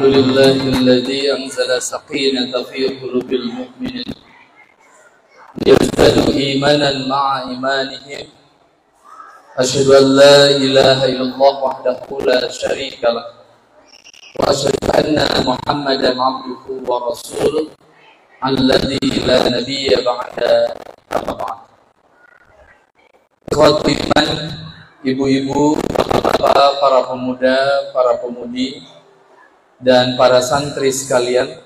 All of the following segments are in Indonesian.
Alhamdulillahilladzi anzala sakinata fi qulubil mu'minin yazdadu imanan ma'a imanihim. Asyhadu an la ilaha illallah wahdahu la syarika lah wa asyhadu anna Muhammadan abduhu wa rasuluh alladzi la nabiyya ba'da amma ba'd. Ikhwatul iman, ibu-ibu, bapak, para pemuda, para pemudi, dan para santri sekalian,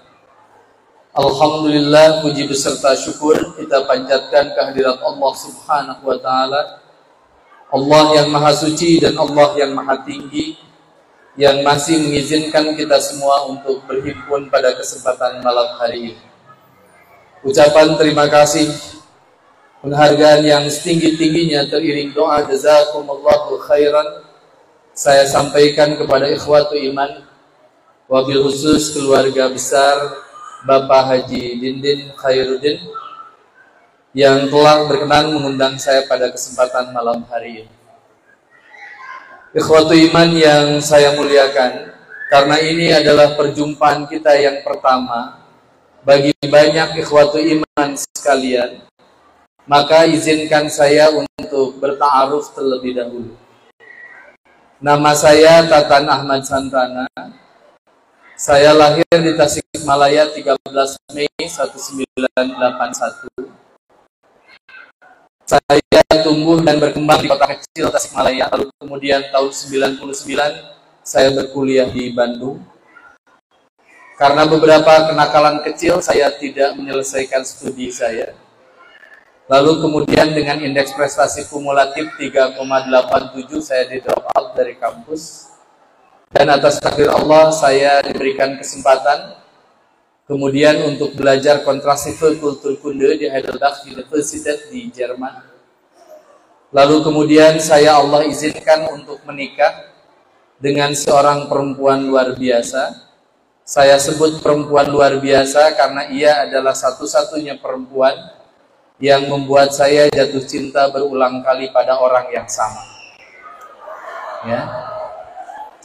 alhamdulillah, puji beserta syukur kita panjatkan kehadirat Allah Subhanahu wa Ta'ala, Allah yang maha suci dan Allah yang maha tinggi, yang masih mengizinkan kita semua untuk berhimpun pada kesempatan malam hari ini. Ucapan terima kasih, penghargaan yang setinggi-tingginya teriring doa jazakumullahu khairan saya sampaikan kepada ikhwatu iman, wabil khusus keluarga besar Bapak Haji Dindin Khairuddin yang telah berkenan mengundang saya pada kesempatan malam hari ini. Ikhwatu iman yang saya muliakan, karena ini adalah perjumpaan kita yang pertama bagi banyak ikhwatu iman sekalian, maka izinkan saya untuk berta'aruf terlebih dahulu. Nama saya Tatan Ahmad Santana. Saya lahir di Tasikmalaya 13 Mei 1981. Saya tumbuh dan berkembang di kota kecil Tasikmalaya. Lalu kemudian tahun 99 saya berkuliah di Bandung. Karena beberapa kenakalan kecil saya tidak menyelesaikan studi saya. Lalu kemudian dengan indeks prestasi kumulatif 3,87 saya di drop out dari kampus. Dan atas takdir Allah saya diberikan kesempatan kemudian untuk belajar Kontrasive Kulturkunde di Heidelberg University di Jerman. Lalu kemudian Allah izinkan untuk menikah dengan seorang perempuan luar biasa. Saya sebut perempuan luar biasa karena ia adalah satu-satunya perempuan yang membuat saya jatuh cinta berulang kali pada orang yang sama. Ya.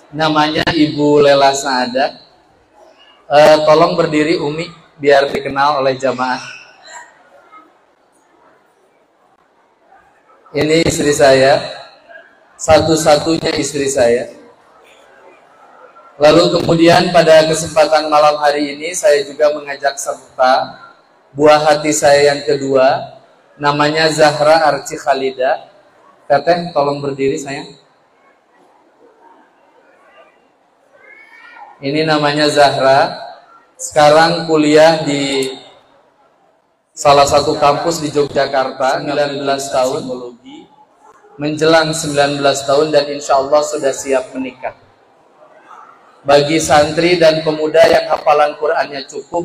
Namanya Ibu Lela Saada. Tolong berdiri Umi biar dikenal oleh jamaah. Ini istri saya, satu-satunya istri saya. Lalu kemudian pada kesempatan malam hari ini saya juga mengajak serta buah hati saya yang kedua, namanya Zahra Arci Khalida. Teteh tolong berdiri sayang. Ini namanya Zahra, sekarang kuliah di salah satu kampus di Yogyakarta, 19 tahun, menjelang 19 tahun dan insya Allah sudah siap menikah. Bagi santri dan pemuda yang hafalan Qur'annya cukup,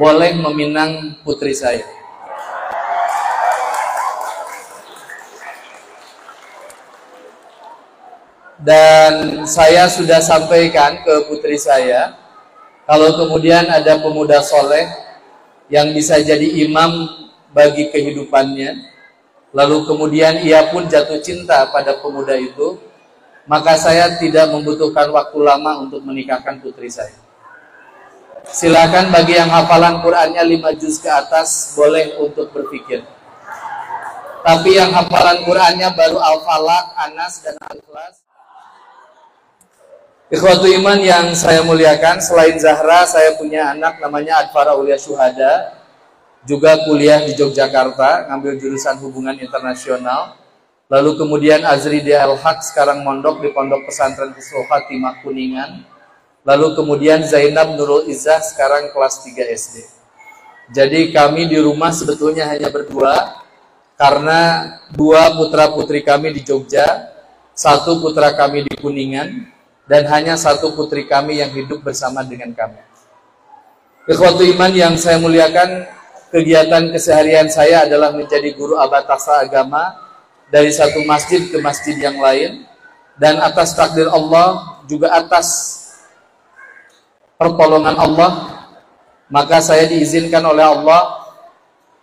boleh meminang putri saya. Dan saya sudah sampaikan ke putri saya, kalau kemudian ada pemuda soleh yang bisa jadi imam bagi kehidupannya, lalu kemudian ia pun jatuh cinta pada pemuda itu, maka saya tidak membutuhkan waktu lama untuk menikahkan putri saya. Silakan bagi yang hafalan Qur'annya 5 juz ke atas, boleh untuk berpikir. Tapi yang hafalan Qur'annya baru Al-Falaq, Anas, dan Al-Ikhlas. Ikhwatu iman yang saya muliakan, selain Zahra, saya punya anak namanya Adfara Ulia Syuhada, juga kuliah di Yogyakarta, ngambil jurusan hubungan internasional. Lalu kemudian Azri Dia Al-Haq, sekarang mondok di Pondok Pesantren Husnul Khatimah Kuningan. Lalu kemudian Zainab Nurul Izzah, sekarang kelas 3 SD. Jadi kami di rumah sebetulnya hanya berdua, karena 2 putra-putri kami di Jogja, 1 putra kami di Kuningan, dan hanya 1 putri kami yang hidup bersama dengan kami. Ikhwatu iman yang saya muliakan, kegiatan keseharian saya adalah menjadi guru abatasa agama dari satu masjid ke masjid yang lain, dan atas takdir Allah, juga atas pertolongan Allah, maka saya diizinkan oleh Allah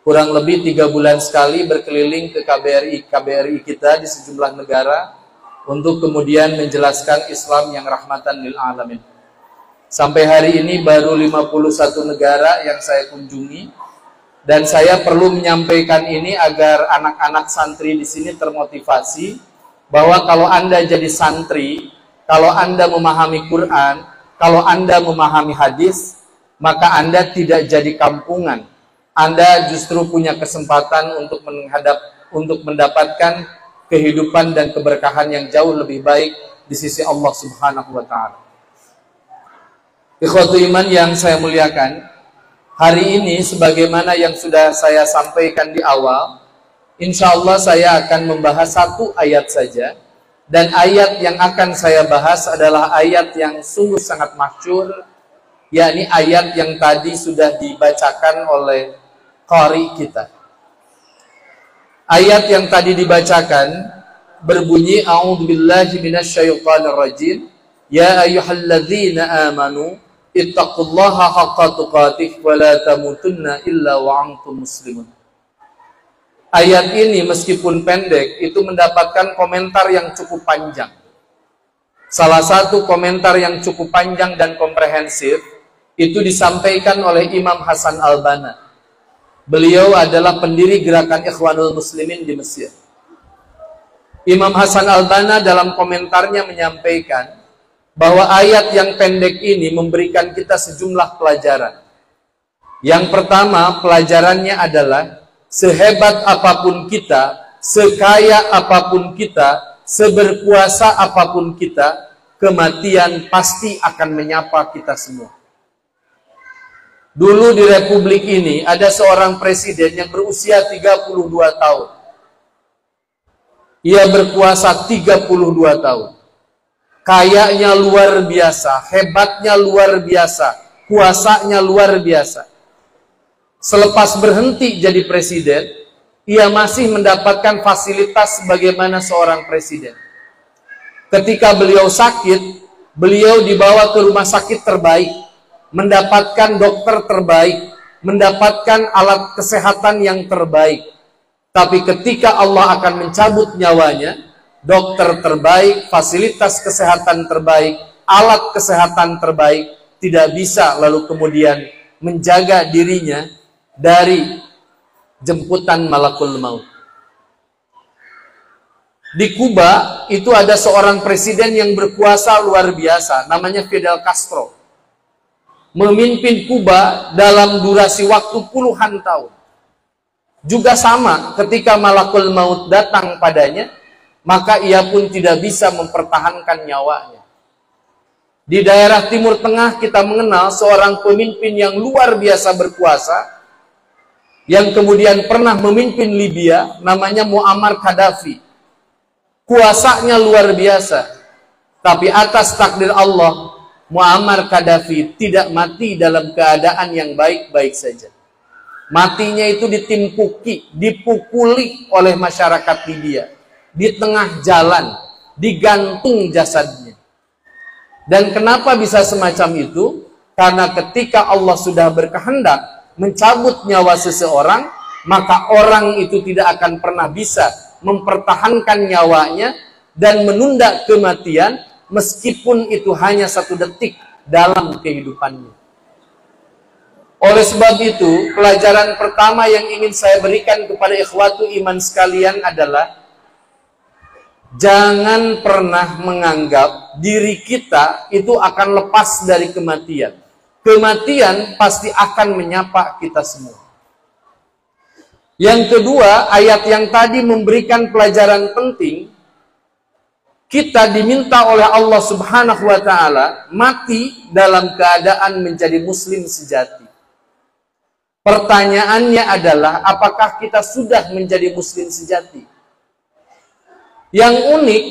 kurang lebih 3 bulan sekali berkeliling ke KBRI kita di sejumlah negara, untuk kemudian menjelaskan Islam yang rahmatan lil alamin. Sampai hari ini baru 51 negara yang saya kunjungi, dan saya perlu menyampaikan ini agar anak-anak santri di sini termotivasi bahwa kalau Anda jadi santri, kalau Anda memahami Quran, kalau Anda memahami hadis, maka Anda tidak jadi kampungan. Anda justru punya kesempatan untuk mendapatkan kehidupan dan keberkahan yang jauh lebih baik di sisi Allah Subhanahu wa Ta'ala. Ikhwatu iman yang saya muliakan, hari ini sebagaimana yang sudah saya sampaikan di awal, insya Allah saya akan membahas satu ayat saja, dan ayat yang akan saya bahas adalah ayat yang sungguh sangat masyhur, yakni ayat yang tadi sudah dibacakan oleh qari kita. Ayat yang tadi dibacakan berbunyi, A'udzubillahi minasyaitonir rajim, ya ayyuhalladzina amanu ittaqullaha haqqa tuqatih wa la tamutunna illa wa antum muslimun. Ayat ini meskipun pendek itu mendapatkan komentar yang cukup panjang. Salah satu komentar yang cukup panjang dan komprehensif itu disampaikan oleh Imam Hasan Al-Banna. Beliau adalah pendiri gerakan Ikhwanul Muslimin di Mesir. Imam Hasan Al-Banna dalam komentarnya menyampaikan bahwa ayat yang pendek ini memberikan kita sejumlah pelajaran. Yang pertama, pelajarannya adalah sehebat apapun kita, sekaya apapun kita, seberkuasa apapun kita, kematian pasti akan menyapa kita semua. Dulu di Republik ini ada seorang presiden yang berusia 32 tahun. Ia berkuasa 32 tahun. Kayanya luar biasa, hebatnya luar biasa, kuasanya luar biasa. Selepas berhenti jadi presiden, ia masih mendapatkan fasilitas sebagaimana seorang presiden. Ketika beliau sakit, beliau dibawa ke rumah sakit terbaik, mendapatkan dokter terbaik, mendapatkan alat kesehatan yang terbaik. Tapi ketika Allah akan mencabut nyawanya, dokter terbaik, fasilitas kesehatan terbaik, alat kesehatan terbaik tidak bisa lalu kemudian menjaga dirinya dari jemputan malakul maut. Di Kuba itu ada seorang presiden yang berkuasa luar biasa, namanya Fidel Castro. Memimpin Kuba dalam durasi waktu puluhan tahun. Juga sama, ketika malakul maut datang padanya, maka ia pun tidak bisa mempertahankan nyawanya. Di daerah Timur Tengah kita mengenal seorang pemimpin yang luar biasa berkuasa, yang kemudian pernah memimpin Libya, namanya Muammar Gaddafi. Kuasanya luar biasa, tapi atas takdir Allah, Muammar Gaddafi tidak mati dalam keadaan yang baik-baik saja. Matinya itu dipukuli oleh masyarakat Libya. Di tengah jalan, digantung jasadnya. Dan kenapa bisa semacam itu? Karena ketika Allah sudah berkehendak mencabut nyawa seseorang, maka orang itu tidak akan pernah bisa mempertahankan nyawanya dan menunda kematian, meskipun itu hanya 1 detik dalam kehidupannya. Oleh sebab itu, pelajaran pertama yang ingin saya berikan kepada ikhwatu iman sekalian adalah jangan pernah menganggap diri kita itu akan lepas dari kematian. Kematian pasti akan menyapa kita semua. Yang kedua, ayat yang tadi memberikan pelajaran penting. Kita diminta oleh Allah Subhanahu wa Ta'ala mati dalam keadaan menjadi muslim sejati. Pertanyaannya adalah, apakah kita sudah menjadi muslim sejati? Yang unik,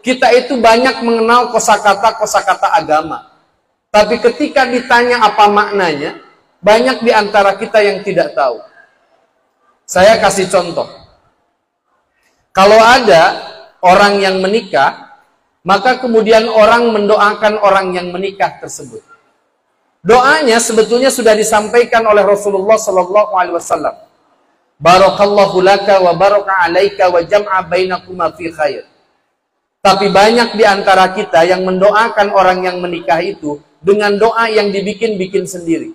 kita itu banyak mengenal kosakata-kosakata agama. Tapi ketika ditanya apa maknanya, banyak di antara kita yang tidak tahu. Saya kasih contoh. Kalau ada orang yang menikah, maka kemudian orang mendoakan orang yang menikah tersebut. Doanya sebetulnya sudah disampaikan oleh Rasulullah SAW. Barakallahu laka wa baraka alaika wa jam'a bainakuma fi khair. Tapi banyak di antara kita yang mendoakan orang yang menikah itu dengan doa yang dibikin-bikin sendiri.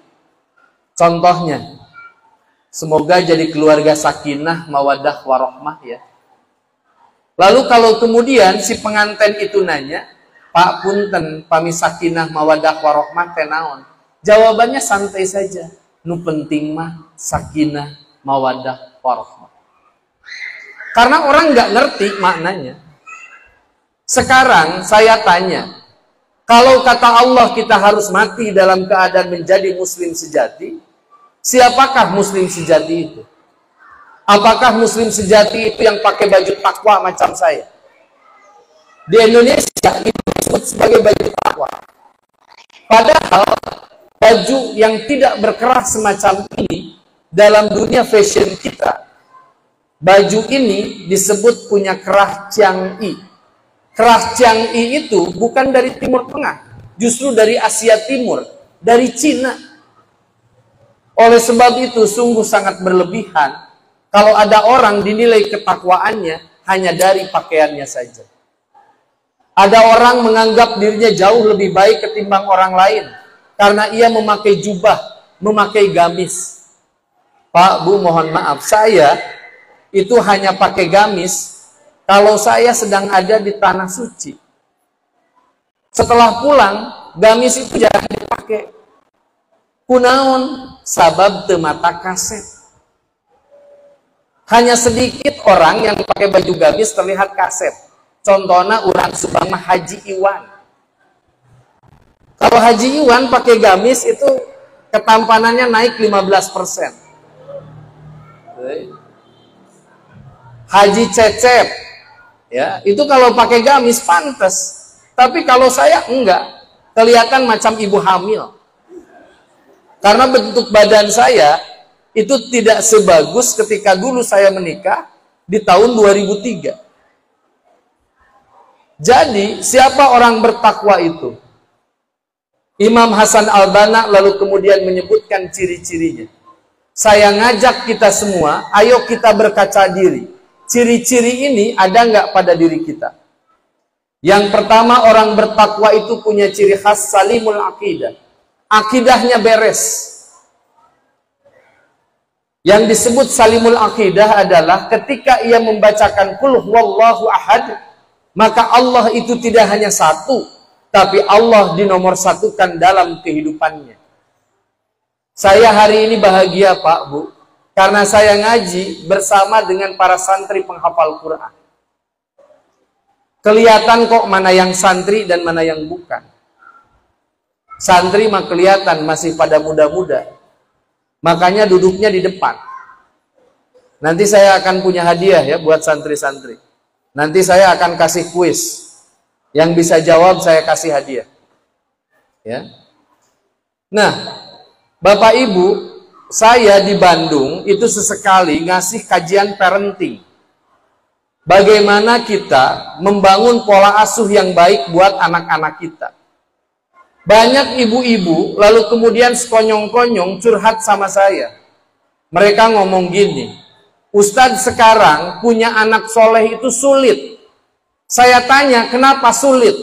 Contohnya, semoga jadi keluarga sakinah, mawadah, warahmah ya. Lalu kalau kemudian si pengantin itu nanya, Pak punten, pami sakinah, mawadah, warahmah teh naon? Jawabannya santai saja. Nu penting mah sakinah, mawadah, warahmah. Karena orang nggak ngerti maknanya. Sekarang saya tanya, kalau kata Allah kita harus mati dalam keadaan menjadi muslim sejati, siapakah muslim sejati itu? Apakah muslim sejati itu yang pakai baju takwa macam saya? Di Indonesia itu disebut sebagai baju takwa. Padahal baju yang tidak berkerah semacam ini dalam dunia fashion kita, baju ini disebut punya kerah Chiang-i. Kerah Chiang-i itu bukan dari Timur Tengah, justru dari Asia Timur, dari Cina. Oleh sebab itu sungguh sangat berlebihan kalau ada orang dinilai ketakwaannya hanya dari pakaiannya saja. Ada orang menganggap dirinya jauh lebih baik ketimbang orang lain karena ia memakai jubah, memakai gamis. Pak, Bu, mohon maaf, saya itu hanya pakai gamis kalau saya sedang ada di tanah suci. Setelah pulang, gamis itu jangan dipakai. Kunaon sabab teu mata kaset. Hanya sedikit orang yang pakai baju gamis terlihat kaset. Contohnya urang Subang mah Haji Iwan. Kalau Haji Iwan pakai gamis itu ketampanannya naik 15%. Haji Cecep, ya itu kalau pakai gamis pantas. Tapi kalau saya enggak, kelihatan macam ibu hamil. Karena bentuk badan saya itu tidak sebagus ketika dulu saya menikah di tahun 2003. Jadi siapa orang bertakwa itu? Imam Hasan Al-Banna lalu kemudian menyebutkan ciri-cirinya. Saya ngajak kita semua, ayo kita berkaca diri. Ciri-ciri ini ada nggak pada diri kita? Yang pertama, orang bertakwa itu punya ciri khas salimul aqidah. Akidahnya beres. Yang disebut salimul aqidah adalah ketika ia membacakan qul huwallahu ahad, maka Allah itu tidak hanya satu, tapi Allah dinomorsatukan dalam kehidupannya. Saya hari ini bahagia Pak, Bu, karena saya ngaji bersama dengan para santri penghafal Quran. Kelihatan kok mana yang santri dan mana yang bukan. Santri mah kelihatan masih pada muda-muda. Makanya duduknya di depan. Nanti saya akan punya hadiah ya buat santri-santri. Nanti saya akan kasih kuis. Yang bisa jawab saya kasih hadiah. Ya. Nah, Bapak Ibu, saya di Bandung itu sesekali ngasih kajian parenting. Bagaimana kita membangun pola asuh yang baik buat anak-anak kita. Banyak ibu-ibu lalu kemudian sekonyong-konyong curhat sama saya. Mereka ngomong gini, Ustadz sekarang punya anak soleh itu sulit. Saya tanya, kenapa sulit?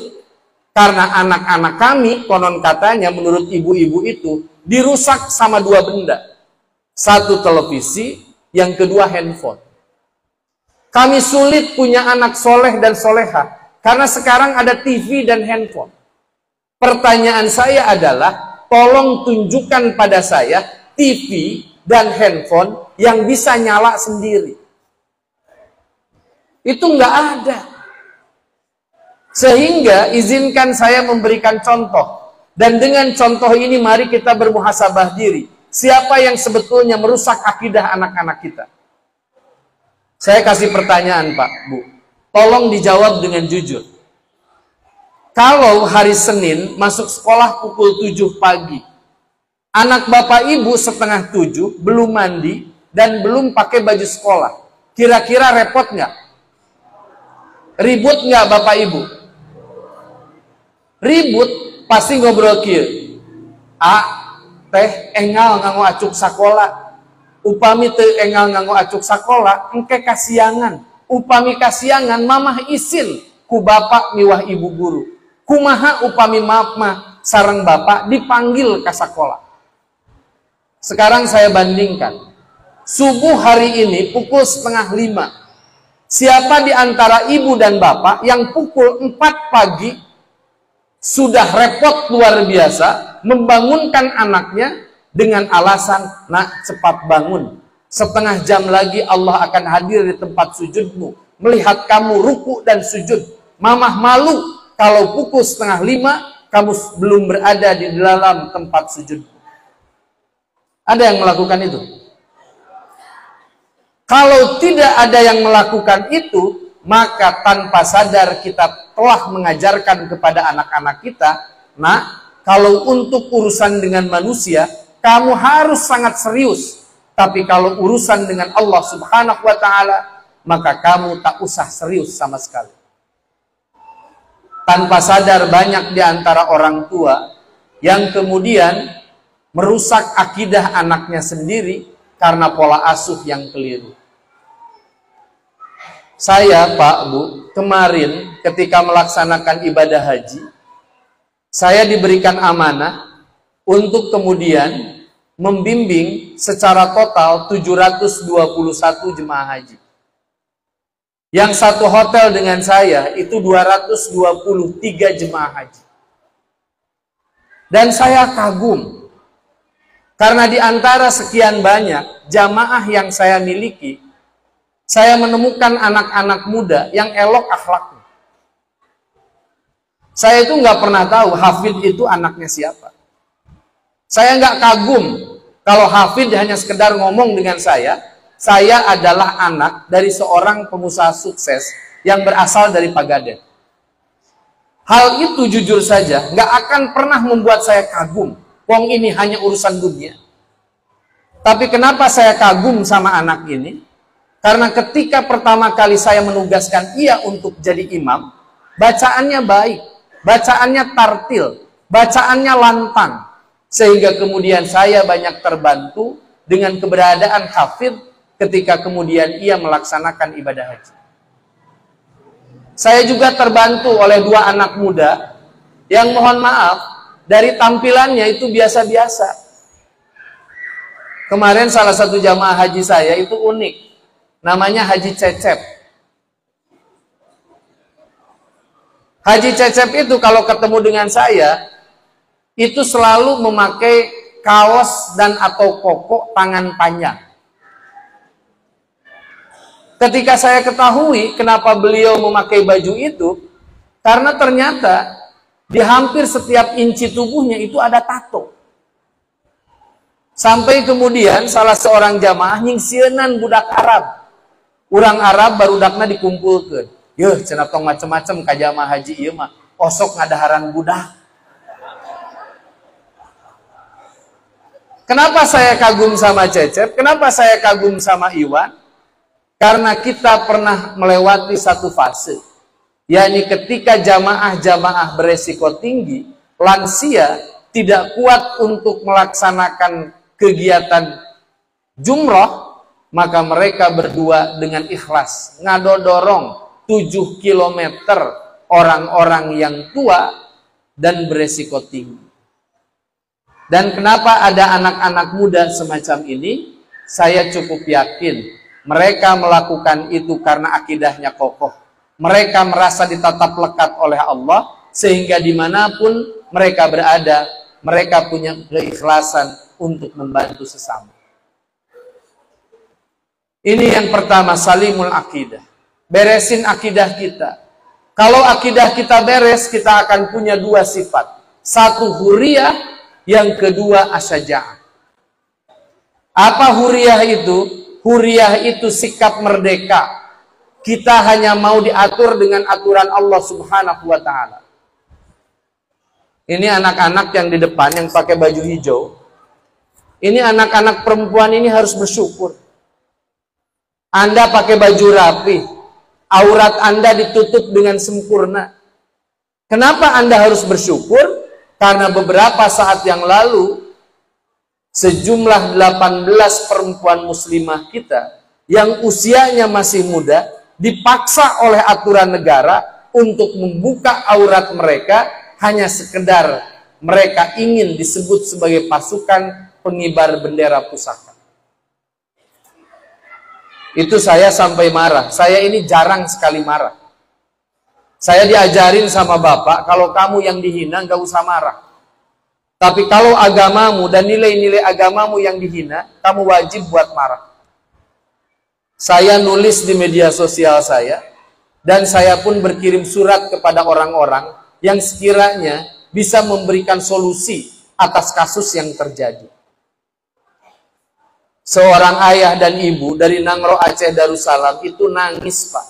Karena anak-anak kami, konon katanya menurut ibu-ibu itu, dirusak sama dua benda. Satu televisi, yang kedua handphone. Kami sulit punya anak soleh dan soleha, karena sekarang ada TV dan handphone. Pertanyaan saya adalah, tolong tunjukkan pada saya TV dan handphone yang bisa nyala sendiri. Itu nggak ada. Sehingga izinkan saya memberikan contoh. Dan dengan contoh ini mari kita bermuhasabah diri. Siapa yang sebetulnya merusak akidah anak-anak kita? Saya kasih pertanyaan Pak, Bu. Tolong dijawab dengan jujur. Kalau hari Senin masuk sekolah pukul 7 pagi. Anak Bapak Ibu setengah 7 belum mandi dan belum pakai baju sekolah. Kira-kira repot nggak? Ribut nggak Bapak Ibu? Ribut pasti ngobrol kieu. Teh engal nganggo acuk sakola. Upami teu engal nganggo acuk sakola, engke kasiangan. Upami kasiangan mamah isin ku bapak miwah ibu guru. Kumaha upami maaf mah sareng bapak dipanggil ke sekolah. Sekarang saya bandingkan. Subuh hari ini pukul 4:30. Siapa di antara ibu dan bapak yang pukul 4 pagi sudah repot luar biasa membangunkan anaknya dengan alasan, nak cepat bangun. Setengah jam lagi Allah akan hadir di tempat sujudmu. Melihat kamu ruku dan sujud. Mamah malu kalau pukul 4:30 kamu belum berada di dalam tempat sujudmu. Ada yang melakukan itu? Kalau tidak ada yang melakukan itu, maka tanpa sadar kita telah mengajarkan kepada anak-anak kita, nah, kalau untuk urusan dengan manusia, kamu harus sangat serius. Tapi kalau urusan dengan Allah Subhanahu wa Ta'ala, maka kamu tak usah serius sama sekali. Tanpa sadar banyak di antara orang tua yang kemudian merusak akidah anaknya sendiri karena pola asuh yang keliru. Saya, Pak, Bu, kemarin ketika melaksanakan ibadah haji, saya diberikan amanah untuk kemudian membimbing secara total 721 jemaah haji. Yang satu hotel dengan saya itu 223 jemaah haji. Dan saya kagum. Karena di antara sekian banyak jamaah yang saya miliki, saya menemukan anak-anak muda yang elok akhlaknya. Saya itu nggak pernah tahu Hafid itu anaknya siapa. Saya nggak kagum kalau Hafid hanya sekedar ngomong dengan saya adalah anak dari seorang pengusaha sukses yang berasal dari Pagaden. Hal itu jujur saja nggak akan pernah membuat saya kagum. Wong ini hanya urusan dunia. Tapi kenapa saya kagum sama anak ini? Karena ketika pertama kali saya menugaskan ia untuk jadi imam, bacaannya baik, bacaannya tartil, bacaannya lantang. Sehingga kemudian saya banyak terbantu dengan keberadaan Hafid ketika kemudian ia melaksanakan ibadah haji. Saya juga terbantu oleh dua anak muda yang mohon maaf, dari tampilannya itu biasa-biasa. Kemarin salah satu jamaah haji saya itu unik. Namanya Haji Cecep. Haji Cecep itu kalau ketemu dengan saya, itu selalu memakai kaos dan atau koko tangan panjang. Ketika saya ketahui kenapa beliau memakai baju itu, karena ternyata di hampir setiap inci tubuhnya itu ada tato. Sampai kemudian salah seorang jamaah nyingsienan budak Arab. Urang Arab baru dakna dikumpulkan. Yuh, cenah tong macem-macem ka jamaah haji ieu mah. Osok ngadaharan budak. Kenapa saya kagum sama Cecep? Kenapa saya kagum sama Iwan? Karena kita pernah melewati satu fase. Yakni ketika jamaah-jamaah beresiko tinggi, lansia tidak kuat untuk melaksanakan kegiatan jumroh, maka mereka berdua dengan ikhlas ngadodorong 7 km orang-orang yang tua dan beresiko tinggi. Dan kenapa ada anak-anak muda semacam ini? Saya cukup yakin mereka melakukan itu karena akidahnya kokoh. Mereka merasa ditatap lekat oleh Allah, sehingga dimanapun mereka berada, mereka punya keikhlasan untuk membantu sesama. Ini yang pertama, salimul akidah. Beresin akidah kita. Kalau akidah kita beres, kita akan punya dua sifat. Satu huriyah, yang kedua asyaja'ah. Apa huriyah itu? Huriyah itu sikap merdeka. Kita hanya mau diatur dengan aturan Allah Subhanahu wa Ta'ala. Ini anak-anak yang di depan yang pakai baju hijau. Ini anak-anak perempuan ini harus bersyukur. Anda pakai baju rapi, aurat Anda ditutup dengan sempurna. Kenapa Anda harus bersyukur? Karena beberapa saat yang lalu sejumlah 18 perempuan muslimah kita yang usianya masih muda dipaksa oleh aturan negara untuk membuka aurat mereka hanya sekedar mereka ingin disebut sebagai pasukan pengibar bendera pusaka. Itu saya sampai marah. Saya ini jarang sekali marah. Saya diajarin sama bapak, kalau kamu yang dihina gak usah marah. Tapi kalau agamamu dan nilai-nilai agamamu yang dihina, kamu wajib buat marah. Saya nulis di media sosial saya, dan saya pun berkirim surat kepada orang-orang yang sekiranya bisa memberikan solusi atas kasus yang terjadi. Seorang ayah dan ibu dari Nangro Aceh Darussalam itu nangis, Pak,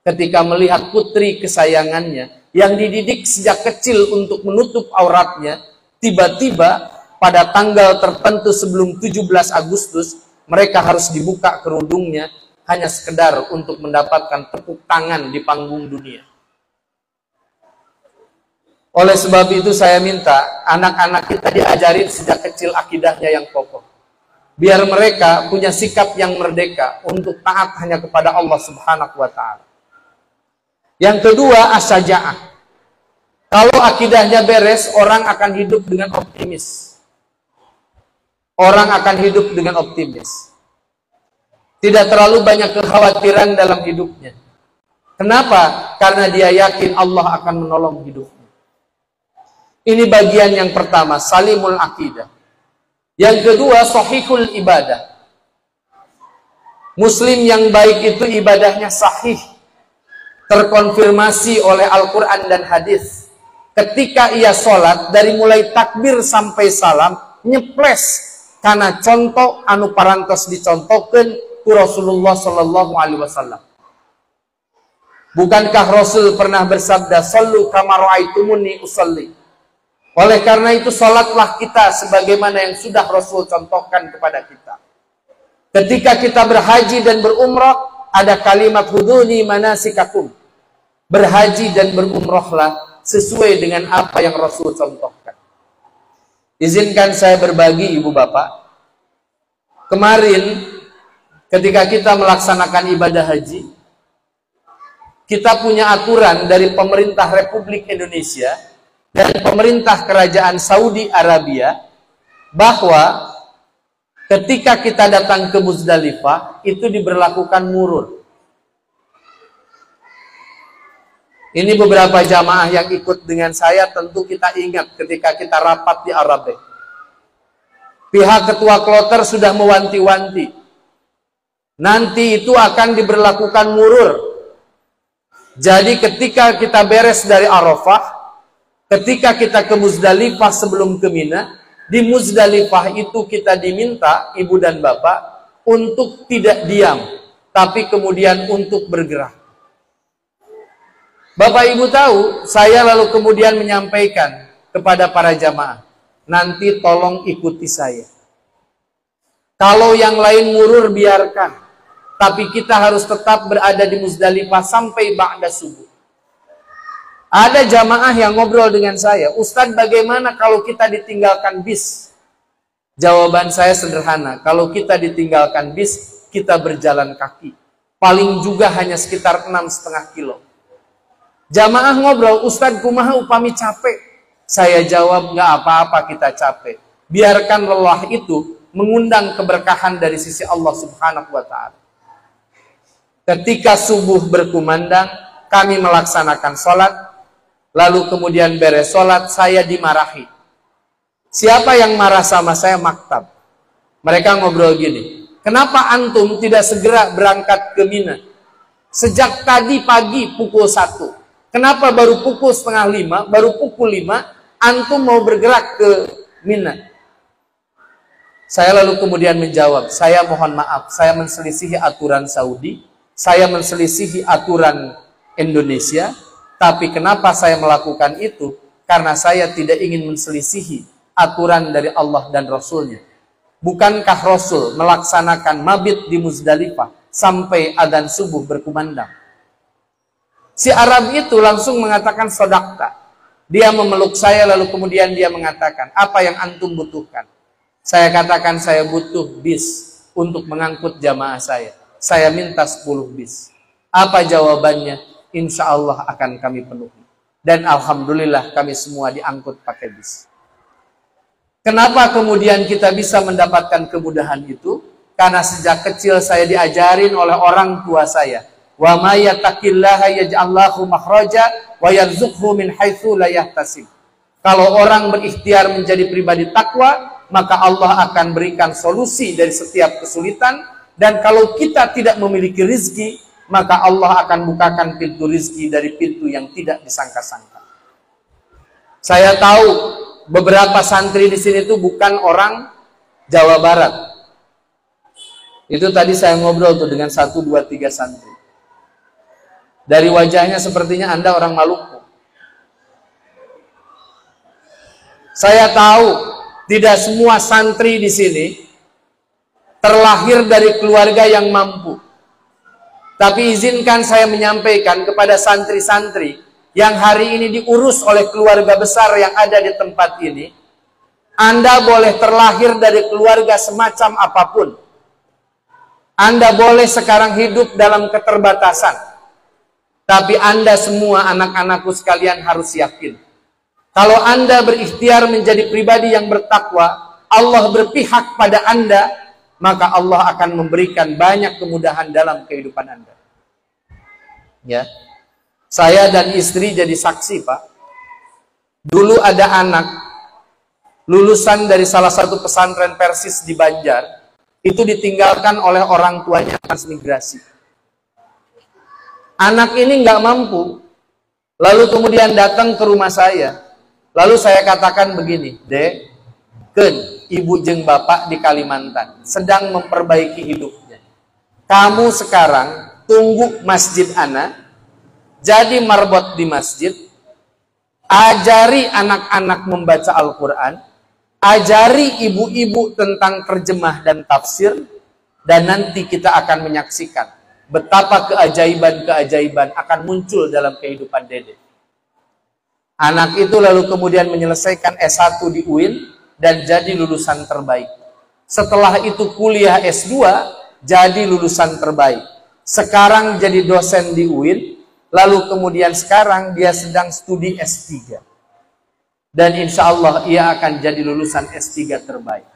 ketika melihat putri kesayangannya yang dididik sejak kecil untuk menutup auratnya, tiba-tiba pada tanggal tertentu sebelum 17 Agustus, mereka harus dibuka kerudungnya hanya sekedar untuk mendapatkan tepuk tangan di panggung dunia. Oleh sebab itu saya minta anak-anak kita diajarin sejak kecil akidahnya yang kokoh. Biar mereka punya sikap yang merdeka untuk taat hanya kepada Allah Subhanahu wa Ta'ala. Yang kedua, as-saja'ah. Kalau akidahnya beres, orang akan hidup dengan optimis. Orang akan hidup dengan optimis. Tidak terlalu banyak kekhawatiran dalam hidupnya. Kenapa? Karena dia yakin Allah akan menolong hidupnya. Ini bagian yang pertama, salimul akidah. Yang kedua, sahihul ibadah. Muslim yang baik itu ibadahnya sahih. Terkonfirmasi oleh Al-Quran dan hadis. Ketika ia sholat, dari mulai takbir sampai salam, nyeples. Karena contoh anu parantos dicontohkan ku Rasulullah Sallallahu Alaihi Wasallam. Bukankah Rasul pernah bersabda, "Sallu kama ra'aitumuni usalli." Oleh karena itu, sholatlah kita sebagaimana yang sudah Rasul contohkan kepada kita. Ketika kita berhaji dan berumrah, ada kalimat huduni manasikakum. Berhaji dan berumrahlah sesuai dengan apa yang Rasul contohkan. Izinkan saya berbagi, ibu bapak. Kemarin ketika kita melaksanakan ibadah haji, kita punya aturan dari pemerintah Republik Indonesia dan pemerintah Kerajaan Saudi Arabia bahwa ketika kita datang ke Muzdalifah itu diberlakukan murur. Ini beberapa jamaah yang ikut dengan saya tentu kita ingat ketika kita rapat di Arabe. Pihak ketua kloter sudah mewanti-wanti. Nanti itu akan diberlakukan murur. Jadi ketika kita beres dari Arafah, ketika kita ke Muzdalifah sebelum ke Mina, di Muzdalifah itu kita diminta, ibu dan bapak, untuk tidak diam, tapi kemudian untuk bergerak. Bapak ibu tahu, saya lalu kemudian menyampaikan kepada para jamaah, nanti tolong ikuti saya. Kalau yang lain murur biarkan, tapi kita harus tetap berada di Muzdalifah sampai ba'da subuh. Ada jamaah yang ngobrol dengan saya, Ustadz bagaimana kalau kita ditinggalkan bis? Jawaban saya sederhana, kalau kita ditinggalkan bis, kita berjalan kaki. Paling juga hanya sekitar 6,5 kilo. Jamaah ngobrol, Ustadz kumaha upami capek? Saya jawab, nggak apa-apa kita capek. Biarkan lelah itu mengundang keberkahan dari sisi Allah Subhanahu wa Ta'ala. Ketika subuh berkumandang, kami melaksanakan sholat, lalu kemudian beres sholat, saya dimarahi. Siapa yang marah sama saya? Maktab. Mereka ngobrol gini, kenapa antum tidak segera berangkat ke Mina? Sejak tadi pagi pukul 1. Kenapa baru pukul 4:30, baru pukul 5, antum mau bergerak ke Mina? Saya lalu kemudian menjawab, saya mohon maaf, saya menselisihi aturan Saudi, saya menselisihi aturan Indonesia, tapi kenapa saya melakukan itu? Karena saya tidak ingin menselisihi aturan dari Allah dan Rasulnya. Bukankah Rasul melaksanakan mabit di Muzdalifah sampai adzan subuh berkumandang? Si Arab itu langsung mengatakan sodakta. Dia memeluk saya lalu kemudian dia mengatakan, apa yang antum butuhkan? Saya katakan saya butuh bis untuk mengangkut jamaah saya. Saya minta 10 bis. Apa jawabannya? Insya Allah akan kami penuhi. Dan alhamdulillah kami semua diangkut pakai bis. Kenapa kemudian kita bisa mendapatkan kemudahan itu? Karena sejak kecil saya diajarin oleh orang tua saya. Wa may yattaqillaha yaj'al lahu makhraja wa yarzuqhu min haitsu la yahtasib. Kalau orang berikhtiar menjadi pribadi takwa, maka Allah akan berikan solusi dari setiap kesulitan. Dan kalau kita tidak memiliki rizki, maka Allah akan bukakan pintu rizki dari pintu yang tidak disangka-sangka. Saya tahu beberapa santri di sini itu bukan orang Jawa Barat. Itu tadi saya ngobrol tuh dengan 1, 2, 3 santri. Dari wajahnya sepertinya Anda orang Maluku. Saya tahu tidak semua santri di sini terlahir dari keluarga yang mampu. Tapi izinkan saya menyampaikan kepada santri-santri yang hari ini diurus oleh keluarga besar yang ada di tempat ini. Anda boleh terlahir dari keluarga semacam apapun. Anda boleh sekarang hidup dalam keterbatasan. Tapi Anda semua anak-anakku sekalian harus yakin. Kalau Anda berikhtiar menjadi pribadi yang bertakwa, Allah berpihak pada Anda, maka Allah akan memberikan banyak kemudahan dalam kehidupan Anda. Ya. Saya dan istri jadi saksi, Pak. Dulu ada anak lulusan dari salah satu pesantren Persis di Banjar. Itu ditinggalkan oleh orang tuanya transmigrasi. Anak ini nggak mampu, lalu kemudian datang ke rumah saya. Lalu saya katakan begini, Dek, Ken, ibu jeng bapak di Kalimantan sedang memperbaiki hidupnya. Kamu sekarang tunggu masjid anak, jadi marbot di masjid, ajari anak-anak membaca Al-Quran, ajari ibu-ibu tentang terjemah dan tafsir, dan nanti kita akan menyaksikan betapa keajaiban-keajaiban akan muncul dalam kehidupan Dede. Anak itu lalu kemudian menyelesaikan S1 di UIN dan jadi lulusan terbaik. Setelah itu kuliah S2, jadi lulusan terbaik. Sekarang jadi dosen di UIN, lalu kemudian sekarang dia sedang studi S3. Dan insya Allah ia akan jadi lulusan S3 terbaik.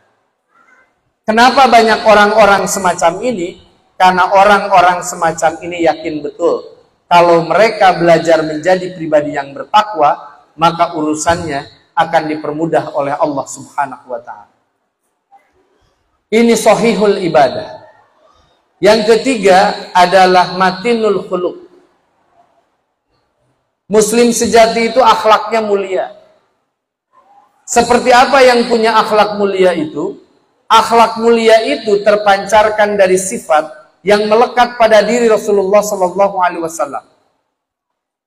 Kenapa banyak orang-orang semacam ini? Karena orang-orang semacam ini yakin betul, kalau mereka belajar menjadi pribadi yang bertakwa, maka urusannya akan dipermudah oleh Allah Subhanahu wa ta'ala. Ini sahihul ibadah. Yang ketiga adalah matinul khuluq. Muslim sejati itu akhlaknya mulia. Seperti apa yang punya akhlak mulia itu? Akhlak mulia itu terpancarkan dari sifat yang melekat pada diri Rasulullah SAW.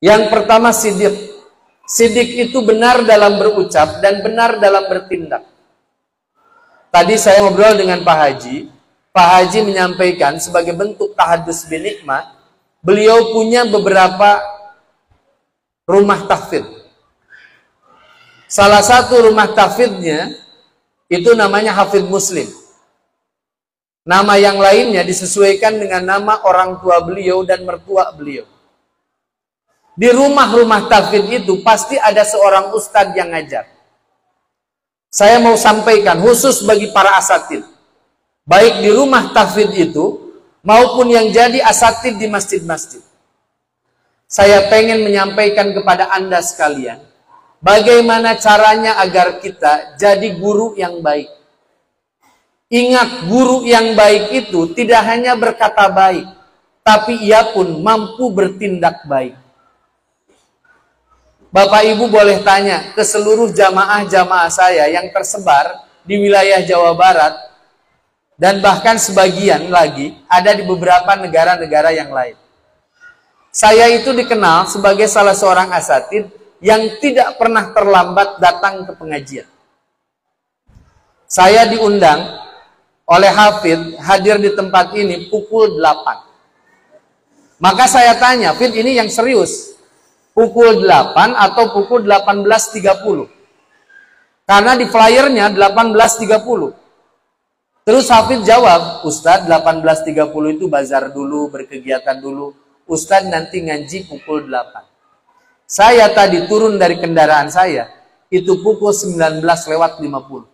Yang pertama sidik. Sidik itu benar dalam berucap dan benar dalam bertindak. Tadi saya ngobrol dengan Pak Haji. Pak Haji menyampaikan sebagai bentuk tahadus bin nikmah, beliau punya beberapa rumah tahfidz. Salah satu rumah tahfidznya itu namanya Hafidz Muslim. Nama yang lainnya disesuaikan dengan nama orang tua beliau dan mertua beliau. Di rumah-rumah tahfidz itu pasti ada seorang ustadz yang ngajar. Saya mau sampaikan khusus bagi para asatidz, baik di rumah tahfidz itu maupun yang jadi asatidz di masjid-masjid. Saya pengen menyampaikan kepada Anda sekalian, bagaimana caranya agar kita jadi guru yang baik. Ingat, guru yang baik itu tidak hanya berkata baik, tapi ia pun mampu bertindak baik. Bapak Ibu boleh tanya ke seluruh jamaah-jamaah saya yang tersebar di wilayah Jawa Barat, dan bahkan sebagian lagi ada di beberapa negara-negara yang lain. Saya itu dikenal sebagai salah seorang asatidz yang tidak pernah terlambat datang ke pengajian. Saya diundang oleh Hafidz hadir di tempat ini pukul 8. Maka saya tanya, Fid, ini yang serius, pukul 8 atau pukul 18.30? Karena di flyernya 18.30. Terus Hafidz jawab, Ustadz 18.30 itu bazar dulu, berkegiatan dulu. Ustadz nanti ngaji pukul 8. Saya tadi turun dari kendaraan saya, itu pukul 19:50.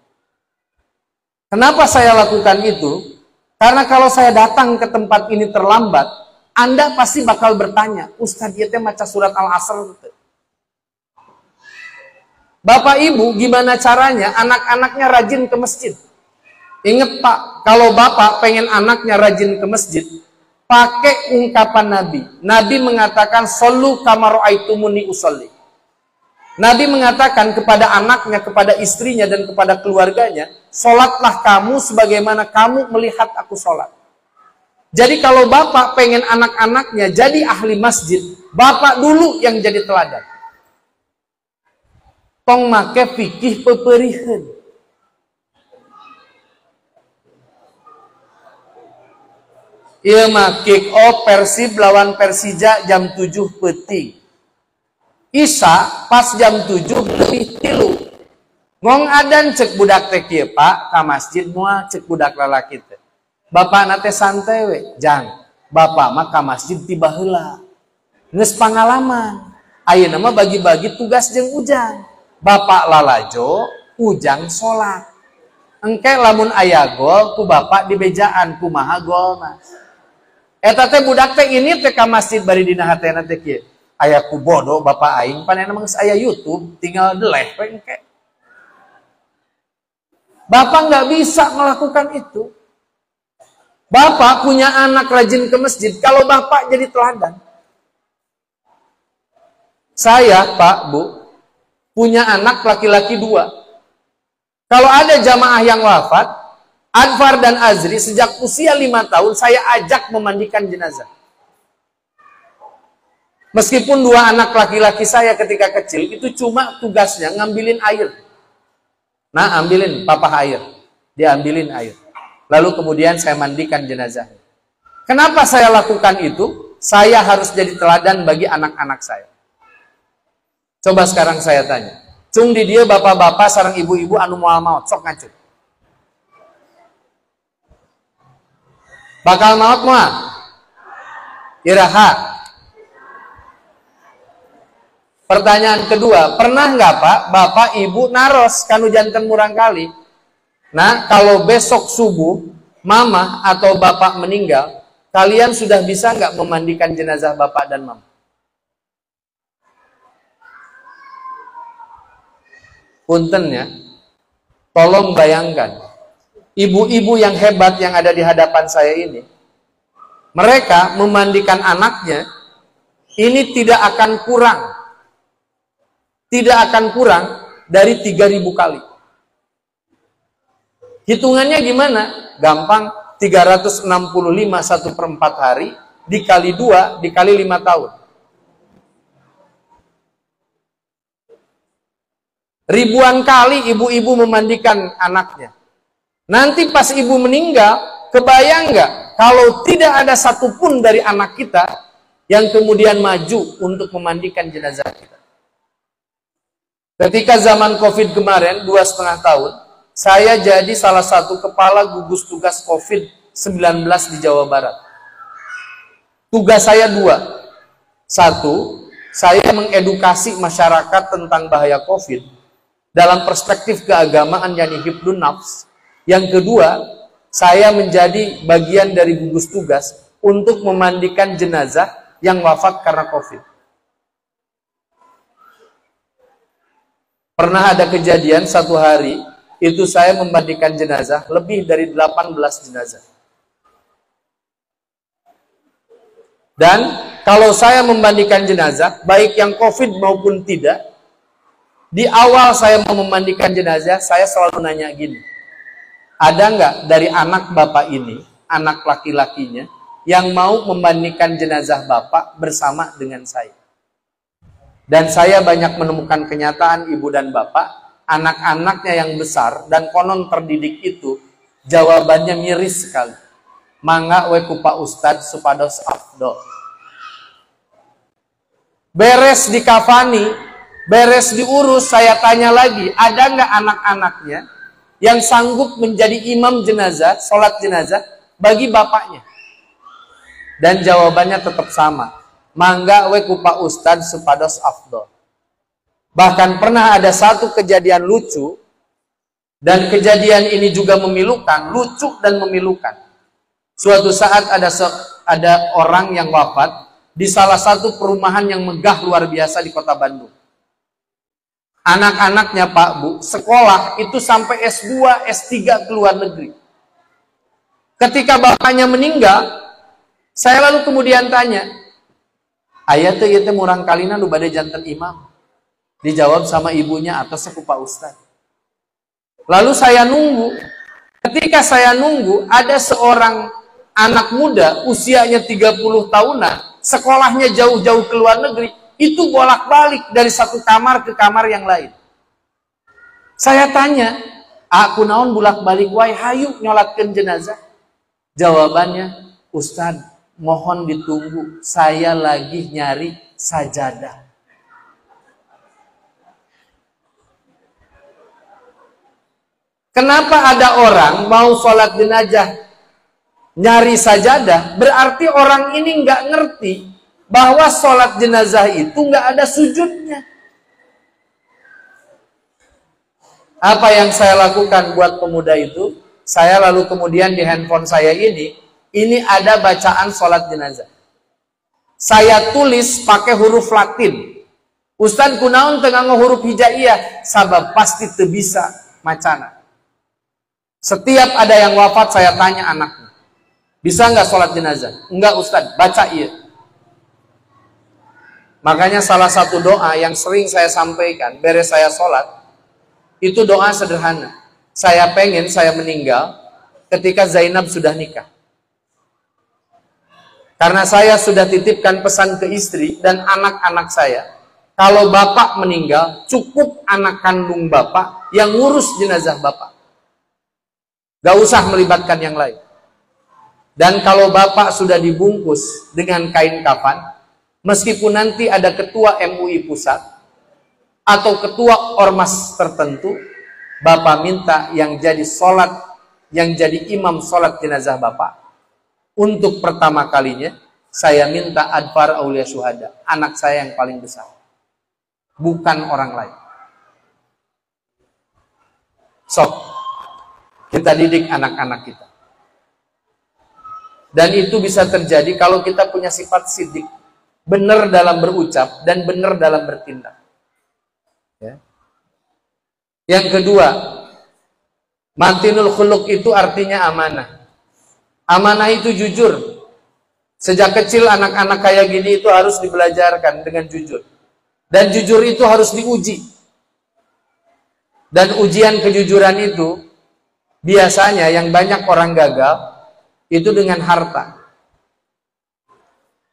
Kenapa saya lakukan itu? Karena kalau saya datang ke tempat ini terlambat, Anda pasti bakal bertanya, Ustadz dia maca surat Al-Asr. Bapak Ibu, gimana caranya anak-anaknya rajin ke masjid? Ingat Pak, kalau Bapak pengen anaknya rajin ke masjid, pakai ungkapan Nabi. Nabi mengatakan, "Shollu kama ra'aitumuni usolli." Nabi mengatakan kepada anaknya, kepada istrinya, dan kepada keluarganya, "Sholatlah kamu sebagaimana kamu melihat aku sholat." Jadi kalau Bapak pengen anak-anaknya jadi ahli masjid, Bapak dulu yang jadi teladan. Tong make fikih peperihan. Iya mah kick off Persib lawan Persija jam 7 peti. Isya pas jam 7 lebih tilu. Ngong adan cek budak teh kieu Pak ka masjid moal cek budak lalaki teh. Bapak nate santai we, jang. Bapak mah ka masjid tiba heula. Geus pangalaman. Ayeuna mah bagi-bagi tugas jeung Ujang. Bapak lalajo, Ujang salat. Engke lamun aya gol ku bapak di bejaan kumaha golna. Eta teh budak teh ini teh ka masjid bari dina hatena teh kieu. Aya ku bodoh bapak aing panena mah geus aya YouTube, tinggal deleh we engke. Bapak nggak bisa melakukan itu. Bapak punya anak rajin ke masjid, kalau bapak jadi teladan. Saya, Pak, Bu, punya anak laki-laki 2. Kalau ada jamaah yang wafat, Adfar dan Azri sejak usia 5 tahun saya ajak memandikan jenazah. Meskipun 2 anak laki-laki saya ketika kecil itu cuma tugasnya ngambilin air. Nah, ambilin papa air. Dia ambilin air. Lalu kemudian saya mandikan jenazah. Kenapa saya lakukan itu? Saya harus jadi teladan bagi anak-anak saya. Coba sekarang saya tanya. Cung di dia bapak-bapak sareng ibu-ibu anu moal maot sok ngacut. Bakal maot moal? Iraha. Pertanyaan kedua, pernah nggak Pak, Bapak Ibu naros kanu janten murang kali? Nah, kalau besok subuh Mama atau Bapak meninggal, kalian sudah bisa nggak memandikan jenazah Bapak dan Mama? Punten ya, tolong bayangkan, ibu-ibu yang hebat yang ada di hadapan saya ini, mereka memandikan anaknya, ini tidak akan kurang dari 3.000 kali. Hitungannya gimana? Gampang, 365 1/4 hari, dikali 2, dikali 5 tahun. Ribuan kali ibu-ibu memandikan anaknya. Nanti pas ibu meninggal, kebayang nggak kalau tidak ada satupun dari anak kita yang kemudian maju untuk memandikan jenazah kita. Ketika zaman COVID kemarin, 2,5 tahun, saya jadi salah satu kepala gugus tugas COVID-19 di Jawa Barat. Tugas saya 2. 1, saya mengedukasi masyarakat tentang bahaya COVID dalam perspektif keagamaan yakni hifdzun nafs. Yang kedua, saya menjadi bagian dari gugus tugas untuk memandikan jenazah yang wafat karena COVID. Pernah ada kejadian satu hari, itu saya memandikan jenazah lebih dari 18 jenazah. Dan kalau saya memandikan jenazah, baik yang COVID maupun tidak, di awal saya mau memandikan jenazah, saya selalu nanya gini, ada nggak dari anak bapak ini, anak laki-lakinya, yang mau memandikan jenazah bapak bersama dengan saya? Dan saya banyak menemukan kenyataan ibu dan bapak, anak-anaknya yang besar dan konon terdidik itu, jawabannya miris sekali. Mangga we ku Pak Ustadz supados afdol. Beres dikafani, beres diurus, saya tanya lagi, ada nggak anak-anaknya yang sanggup menjadi imam jenazah, sholat jenazah bagi bapaknya? Dan jawabannya tetap sama. Mangga we ku Pak Ustadz supados afdol. Bahkan pernah ada satu kejadian lucu, Dan kejadian ini juga memilukan, lucu dan memilukan. Suatu saat ada orang yang wafat di salah satu perumahan yang megah luar biasa di kota Bandung. Anak-anaknya Pak Bu, sekolah itu sampai S2, S3 ke luar negeri. Ketika bapaknya meninggal, saya lalu kemudian tanya, "Ayah teh ieu teh murang kalina nu bade janten imam?" Dijawab sama ibunya atau sepupu Ustaz. Lalu saya nunggu. Ketika saya nunggu, ada seorang anak muda usianya 30 tahunan, sekolahnya jauh-jauh ke luar negeri, itu bolak-balik dari satu kamar ke kamar yang lain. Saya tanya, "Aku naon bolak-balik wae hayu nyolatkeun jenazah?" Jawabannya, "Ustaz, mohon ditunggu, saya lagi nyari sajadah." Kenapa ada orang mau sholat jenazah nyari sajadah? Berarti orang ini nggak ngerti bahwa sholat jenazah itu nggak ada sujudnya. Apa yang saya lakukan buat pemuda itu? Saya lalu kemudian di handphone saya ini ada bacaan sholat jenazah. Saya tulis pakai huruf Latin. Ustaz kunaon teu nganggo huruf hijaiyah? Sabab pasti teu bisa macana. Setiap ada yang wafat saya tanya anaknya, "Bisa nggak sholat jenazah?" "Enggak Ustaz, baca iya." Makanya salah satu doa yang sering saya sampaikan beres saya sholat, itu doa sederhana. Saya pengen saya meninggal ketika Zainab sudah nikah. Karena saya sudah titipkan pesan ke istri dan anak-anak saya, kalau bapak meninggal, cukup anak kandung bapak yang ngurus jenazah bapak. Gak usah melibatkan yang lain. Dan kalau bapak sudah dibungkus dengan kain kafan, meskipun nanti ada ketua MUI pusat atau ketua ormas tertentu, bapak minta yang jadi imam sholat jenazah bapak, untuk pertama kalinya saya minta Adfar Aulia Syuhada, anak saya yang paling besar, bukan orang lain. Sok kita didik anak-anak kita. Dan itu bisa terjadi kalau kita punya sifat sidik, benar dalam berucap dan benar dalam bertindak. Ya. Yang kedua, matinul khuluq itu artinya amanah. Amanah itu jujur. Sejak kecil anak-anak kayak gini itu harus dibelajarkan dengan jujur. Dan jujur itu harus diuji. Dan ujian kejujuran itu biasanya yang banyak orang gagal itu dengan harta.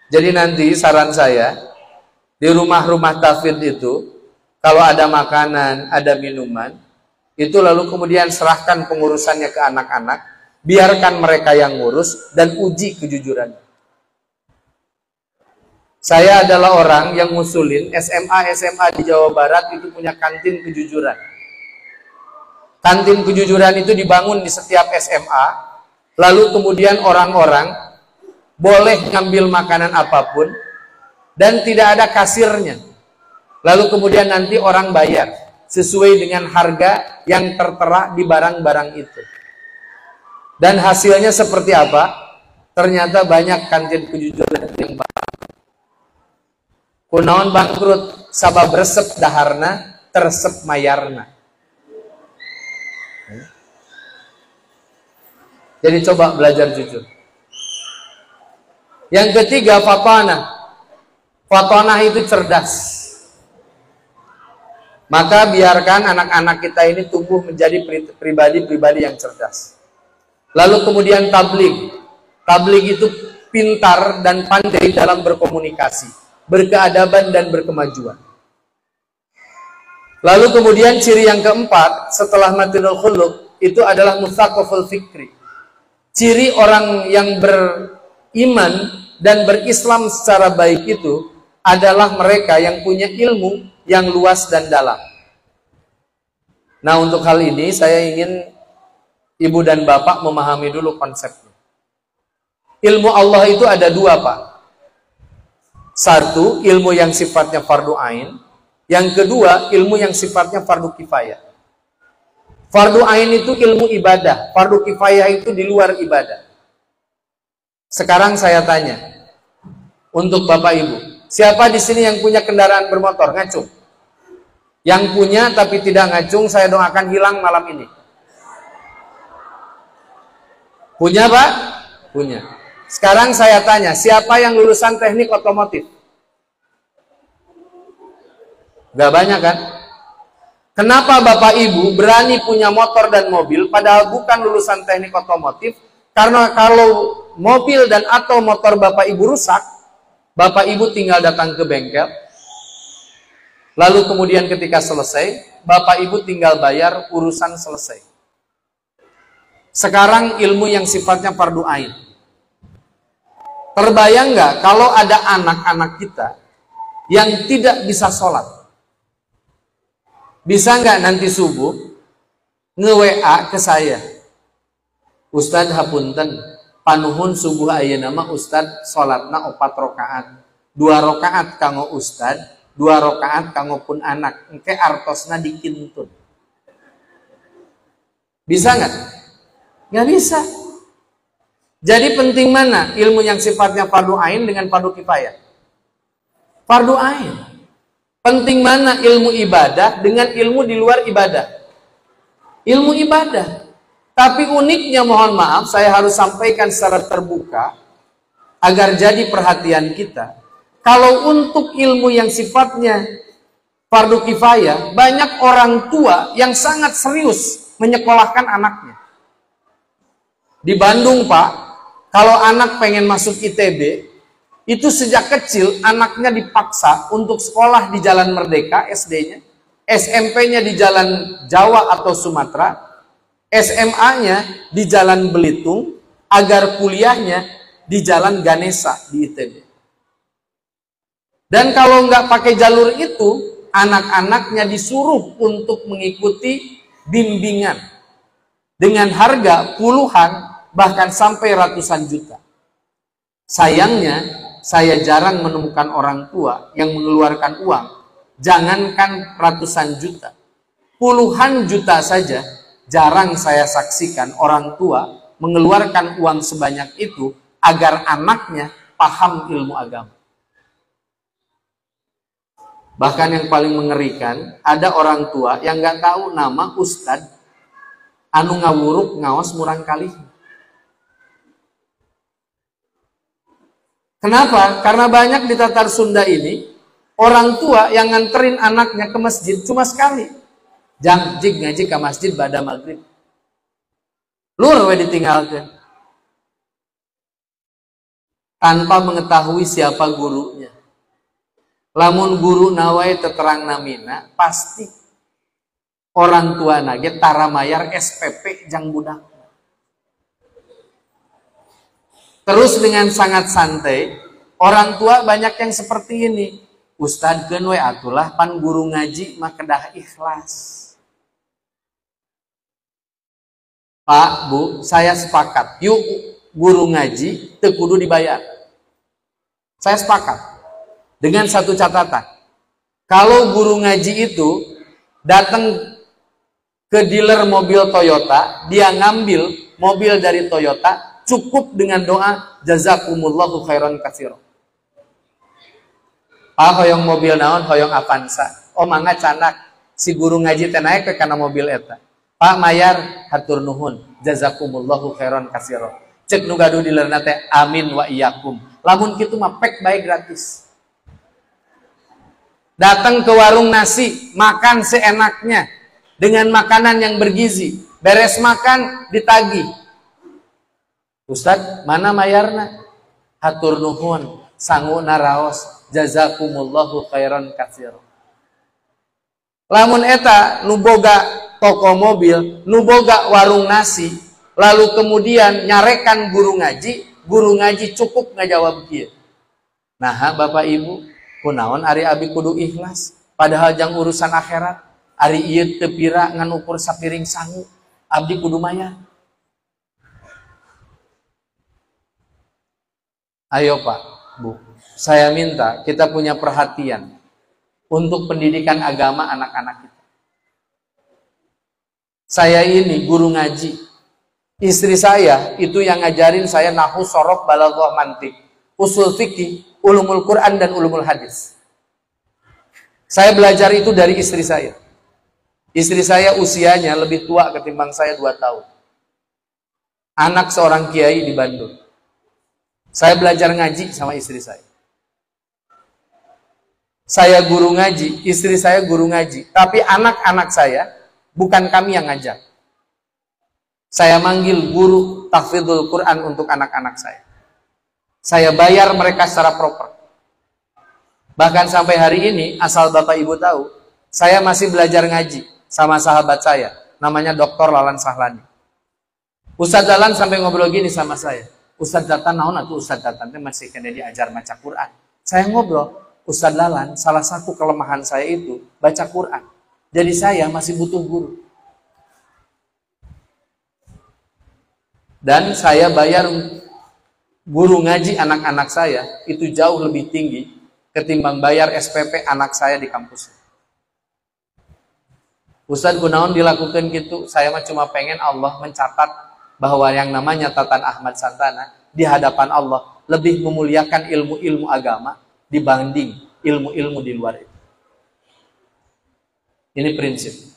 Jadi nanti saran saya, di rumah-rumah tahfidz itu, kalau ada makanan, ada minuman, itu lalu kemudian serahkan pengurusannya ke anak-anak, biarkan mereka yang ngurus, dan uji kejujuran. Saya adalah orang yang ngusulin SMA di Jawa Barat itu punya kantin kejujuran. Kantin kejujuran itu dibangun di setiap SMA, lalu kemudian orang-orang boleh ngambil makanan apapun dan tidak ada kasirnya. Lalu kemudian nanti orang bayar sesuai dengan harga yang tertera di barang-barang itu. Dan hasilnya seperti apa? Ternyata banyak kantin kejujuran yang bangkrut. Kunaon bangkrut? Sabab resep daharna, tersep mayarna. Jadi coba belajar jujur. Yang ketiga, fatanah. Fatanah itu cerdas. Maka biarkan anak-anak kita ini tumbuh menjadi pribadi-pribadi yang cerdas. Lalu kemudian tabligh. Tabligh itu pintar dan pandai dalam berkomunikasi, berkeadaban dan berkemajuan. Lalu kemudian ciri yang keempat setelah matinul khuluq itu adalah mutsaqaful fikri. Ciri orang yang beriman dan berislam secara baik itu adalah mereka yang punya ilmu yang luas dan dalam. Nah, untuk hal ini saya ingin ibu dan bapak memahami dulu konsepnya. Ilmu Allah itu ada dua, Pak. Satu, ilmu yang sifatnya fardu ain. Yang kedua, ilmu yang sifatnya fardu kifayah. Fardu ain itu ilmu ibadah, fardu kifayah itu di luar ibadah. Sekarang saya tanya, untuk Bapak Ibu, siapa di sini yang punya kendaraan bermotor? Ngacung. Yang punya tapi tidak ngacung, saya doakan hilang malam ini. Punya Pak? Punya. Sekarang saya tanya, siapa yang lulusan teknik otomotif? Gak banyak kan? Kenapa Bapak Ibu berani punya motor dan mobil padahal bukan lulusan teknik otomotif? Karena kalau mobil dan atau motor Bapak Ibu rusak, Bapak Ibu tinggal datang ke bengkel, lalu kemudian ketika selesai, Bapak Ibu tinggal bayar, urusan selesai. Sekarang ilmu yang sifatnya fardu ain. Terbayang nggak kalau ada anak-anak kita yang tidak bisa sholat? Bisa nggak nanti subuh nge-WA ke saya, Ustadz hapunten, panuhun subuh ayeuna mah Ustadz sholatna 4 rakaat, 2 rakaat kanggo Ustadz, 2 rakaat kanggo pun anak, engke artosna dikintun. Bisa nggak? Nggak bisa. Jadi penting mana ilmu yang sifatnya fardu ain dengan fardu kifayah? Fardu ain. Penting mana ilmu ibadah dengan ilmu di luar ibadah? Ilmu ibadah. Tapi uniknya, mohon maaf, saya harus sampaikan secara terbuka agar jadi perhatian kita. Kalau untuk ilmu yang sifatnya fardu kifayah, banyak orang tua yang sangat serius menyekolahkan anaknya. Di Bandung, Pak, kalau anak pengen masuk ITB, itu sejak kecil anaknya dipaksa untuk sekolah di Jalan Merdeka, SD-nya, SMP-nya di Jalan Jawa atau Sumatera, SMA-nya di Jalan Belitung, agar kuliahnya di Jalan Ganesha di ITB. Dan kalau nggak pakai jalur itu, anak-anaknya disuruh untuk mengikuti bimbingan dengan harga puluhan bahkan sampai ratusan juta. Sayangnya, saya jarang menemukan orang tua yang mengeluarkan uang, jangankan ratusan juta, puluhan juta saja. Jarang saya saksikan orang tua mengeluarkan uang sebanyak itu agar anaknya paham ilmu agama. Bahkan yang paling mengerikan, ada orang tua yang nggak tahu nama ustad anu ngawuruk ngawas murang kali. Kenapa? Karena banyak di Tatar Sunda ini orang tua yang nganterin anaknya ke masjid cuma sekali. Jig ngaji ke masjid pada maghrib. Lur we ditinggalkan. Tanpa mengetahui siapa gurunya. Lamun guru nawai teterang namina, pasti orang tua nage tara mayar SPP jang budak. Terus dengan sangat santai, orang tua banyak yang seperti ini. Ustad keun we atulah pan guru ngaji mah kedah ikhlas. Pak, Bu, saya sepakat. Yuk guru ngaji teu kudu dibayar. Saya sepakat. Dengan satu catatan. Kalau guru ngaji itu datang ke dealer mobil Toyota, dia ngambil mobil dari Toyota, cukup dengan doa jazakumullahu khairan katsira. Pak hoyong mobil naon, hoyong Avanza. Oh mangga canak si guru ngaji teh naik ke kana mobil eta. Pak mayar hatur nuhun jazakumullahu khairan katsira. Cek nu gaduh dealerna teh amin wa iyyakum. Lamun kitu mah pek bae gratis. Datang ke warung nasi, makan seenaknya dengan makanan yang bergizi. Beres makan ditagih. Ustad, mana mayarna? Hatur nuhun, sanguna raos, jazakumullahu khairan katsira. Lamun eta nu boga toko mobil, nu boga warung nasi, lalu kemudian nyarekan guru ngaji cukup ngajawab kieu. Nah, Bapak Ibu, kunaon ari abi kudu ikhlas, padahal jang urusan akhirat. Ari ieu teu pira ngan ukur sapiring sangu, abdi kudu mayar. Ayo Pak, Bu, saya minta kita punya perhatian untuk pendidikan agama anak-anak kita. Saya ini guru ngaji. Istri saya itu yang ngajarin saya nahwu, sorof, balaghah, mantik, usul fikih, ulumul Quran dan ulumul hadis. Saya belajar itu dari istri saya. Istri saya usianya lebih tua ketimbang saya 2 tahun. Anak seorang kiai di Bandung. Saya belajar ngaji sama istri saya. Saya guru ngaji, istri saya guru ngaji. Tapi anak-anak saya, bukan kami yang ngajar. Saya manggil guru tahfidzul Quran untuk anak-anak saya. Saya bayar mereka secara proper. Bahkan sampai hari ini, asal Bapak Ibu tahu, saya masih belajar ngaji sama sahabat saya. Namanya Dr. Lalan Sahlani. Ustadz Lalan sampai ngobrol gini sama saya. Ustadz Datan, naon atuh Ustadz Datan masih kena diajar baca Quran. Saya ngobrol, Ustadz Lalan, salah satu kelemahan saya itu baca Quran. Jadi saya masih butuh guru. Dan saya bayar guru ngaji anak-anak saya itu jauh lebih tinggi ketimbang bayar SPP anak saya di kampus. Ustadz gunawan dilakukan gitu, saya mah cuma pengen Allah mencatat bahwa yang namanya Tatan Ahmad Santana di hadapan Allah lebih memuliakan ilmu-ilmu agama dibanding ilmu-ilmu di luar itu. Ini prinsip.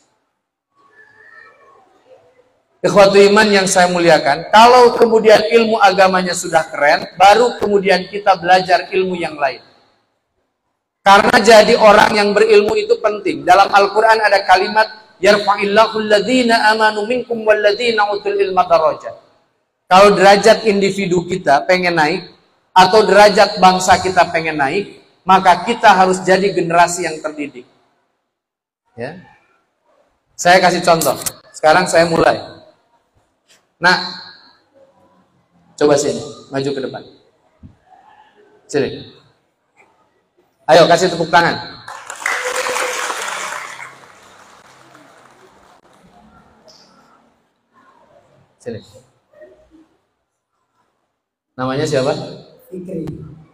Ikhwatu iman yang saya muliakan, kalau kemudian ilmu agamanya sudah keren, baru kemudian kita belajar ilmu yang lain. Karena jadi orang yang berilmu itu penting. Dalam Al-Quran ada kalimat, yarfa'illahu alladhina amanu minkum walladhina utul ilma darajat. Kalau derajat individu kita pengen naik, atau derajat bangsa kita pengen naik, maka kita harus jadi generasi yang terdidik. Ya. Saya kasih contoh. Sekarang saya mulai. Nah, coba sini, maju ke depan. Sini. Ayo kasih tepuk tangan. Sini. Namanya siapa? Fikri.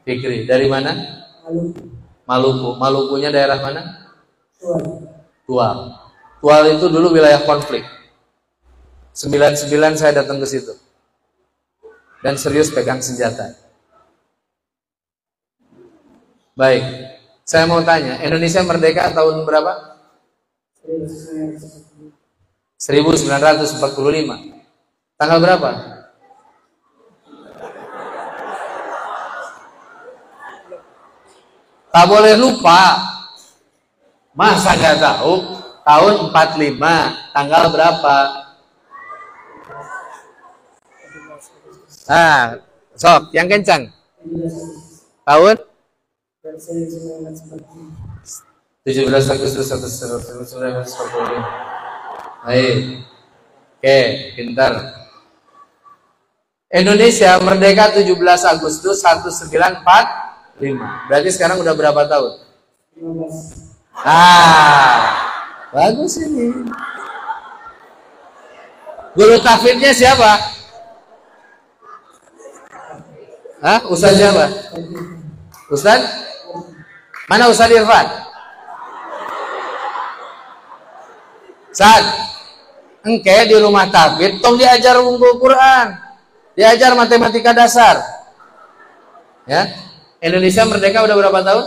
Fikri. Dari mana? Maluku. Maluku. Malukunya daerah mana? Tual. Tual. Tual itu dulu wilayah konflik. 99 saya datang ke situ. Dan serius pegang senjata. Baik. Saya mau tanya, Indonesia merdeka tahun berapa? 1945. Tanggal berapa? Tak boleh lupa. Masa gak tahu? Tahun 45. Tanggal berapa? Ah, sok, yang kencang. Tahun 17 Agustus 1945. Baik. Oke, pintar. Indonesia merdeka 17 Agustus 1945. Berarti sekarang udah berapa tahun? 15. Bagus ini. Guru tahfidznya siapa? Ustaz siapa? Ustaz? Mana Ustaz Irfan? Ustaz, engke di rumah tahfidz tong diajar unggul Quran, diajar matematika dasar. Ya, Indonesia merdeka udah berapa tahun?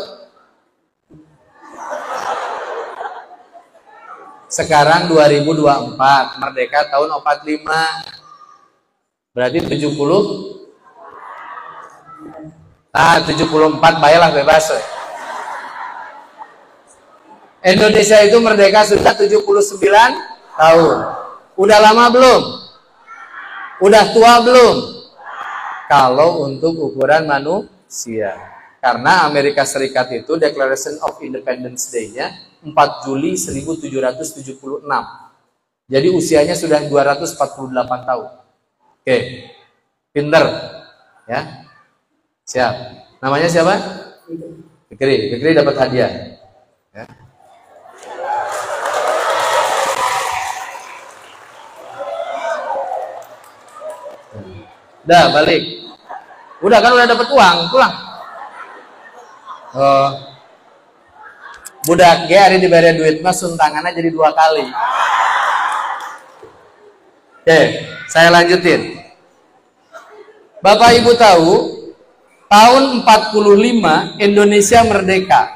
Sekarang 2024, merdeka tahun 45. Berarti 70. 74 baiklah bebas. Indonesia itu merdeka sudah 79 tahun. Udah lama belum? Udah tua belum? Kalau untuk ukuran manusia. Karena Amerika Serikat itu Declaration of Independence Day-nya 4 Juli 1776. Jadi usianya sudah 248 tahun. Oke. Pinter. Ya. Siap. Namanya siapa? Fikri. Fikri dapat hadiah. Ya. Udah balik. Udah kan udah dapat uang, pulang. Oh. Budak ge hari diberi duit mah suntangannya jadi 2 kali. Oke, saya lanjutin. Bapak Ibu tahu, tahun 45 Indonesia merdeka.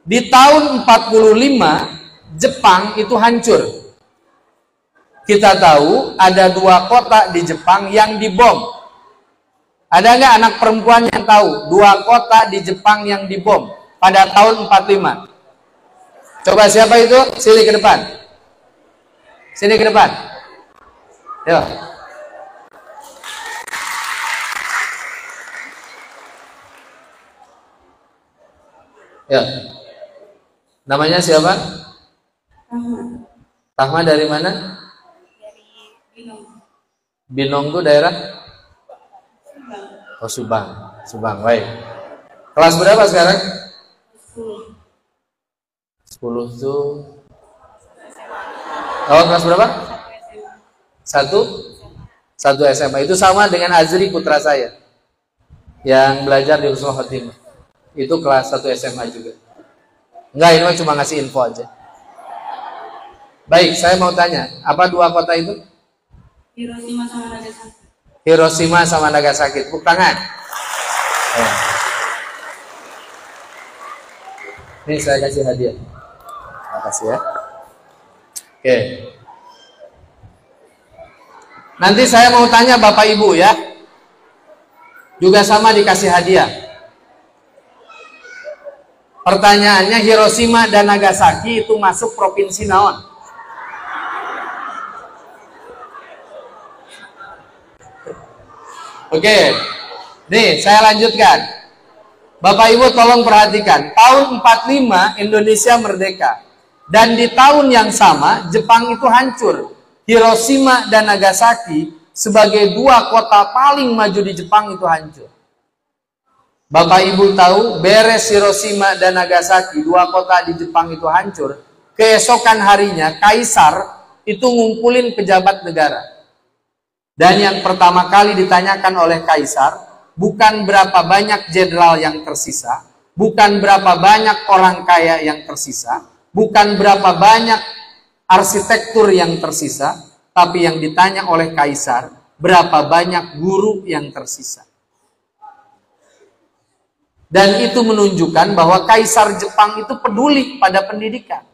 Di tahun 45 Jepang itu hancur. Kita tahu ada 2 kota di Jepang yang dibom. Ada nggak anak perempuan yang tahu 2 kota di Jepang yang dibom pada tahun 45? Coba siapa itu? Sini ke depan. Sini ke depan. Yuk. Ya. Namanya siapa? Rahma. Rahma dari mana? Dari Binong. Binong itu daerah? Subang. Oh, Subang. Subang, baik. Kelas berapa sekarang? 10. 10 tuh. Oh, kelas berapa? 1 SMA. Itu sama dengan Azri putra saya yang belajar di Husnul Khotimah. Itu kelas 1 SMA juga. Enggak, ini cuma ngasih info aja. Baik, saya mau tanya, apa 2 kota itu? Hiroshima sama Nagasaki. Hiroshima sama Nagasaki. Tepuk tangan. Ini saya kasih hadiah. Terima kasih ya. Oke. Nanti saya mau tanya Bapak Ibu ya. Juga sama dikasih hadiah. Pertanyaannya, Hiroshima dan Nagasaki itu masuk provinsi naon? Oke. Nih, saya lanjutkan. Bapak Ibu tolong perhatikan. Tahun 45 Indonesia merdeka. Dan di tahun yang sama Jepang itu hancur. Hiroshima dan Nagasaki sebagai 2 kota paling maju di Jepang itu hancur. Bapak Ibu tahu, beres Hiroshima dan Nagasaki, 2 kota di Jepang itu hancur. Keesokan harinya Kaisar itu ngumpulin pejabat negara. Dan yang pertama kali ditanyakan oleh Kaisar, bukan berapa banyak jenderal yang tersisa, bukan berapa banyak orang kaya yang tersisa, bukan berapa banyak arsitektur yang tersisa, tapi yang ditanya oleh Kaisar, berapa banyak guru yang tersisa. Dan itu menunjukkan bahwa Kaisar Jepang itu peduli pada pendidikan.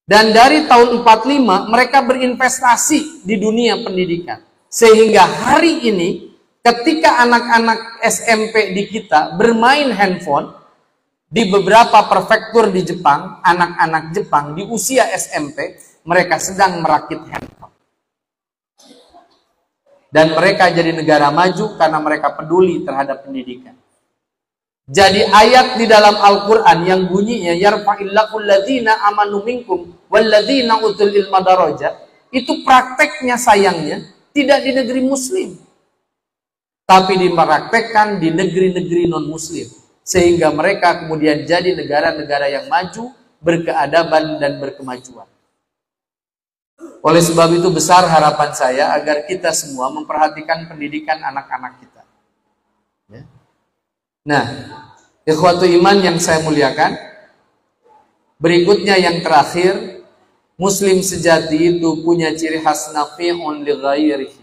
Dan dari tahun 45 mereka berinvestasi di dunia pendidikan. Sehingga hari ini ketika anak-anak SMP di kita bermain handphone, di beberapa prefektur di Jepang, anak-anak Jepang di usia SMP, mereka sedang merakit handphone. Dan mereka jadi negara maju karena mereka peduli terhadap pendidikan. Jadi ayat di dalam Al-Quran yang bunyinya yarfa'illahul ladzina amanu minkum walladzina utul ilma darajat, itu prakteknya sayangnya tidak di negeri muslim, tapi dipraktekkan di negeri-negeri non-muslim, sehingga mereka kemudian jadi negara-negara yang maju, berkeadaban dan berkemajuan. Oleh sebab itu besar harapan saya agar kita semua memperhatikan pendidikan anak-anak kita. Ya. Nah, ikhwatu iman yang saya muliakan, berikutnya yang terakhir, Muslim sejati itu punya ciri khas nafi'un li ghairihi.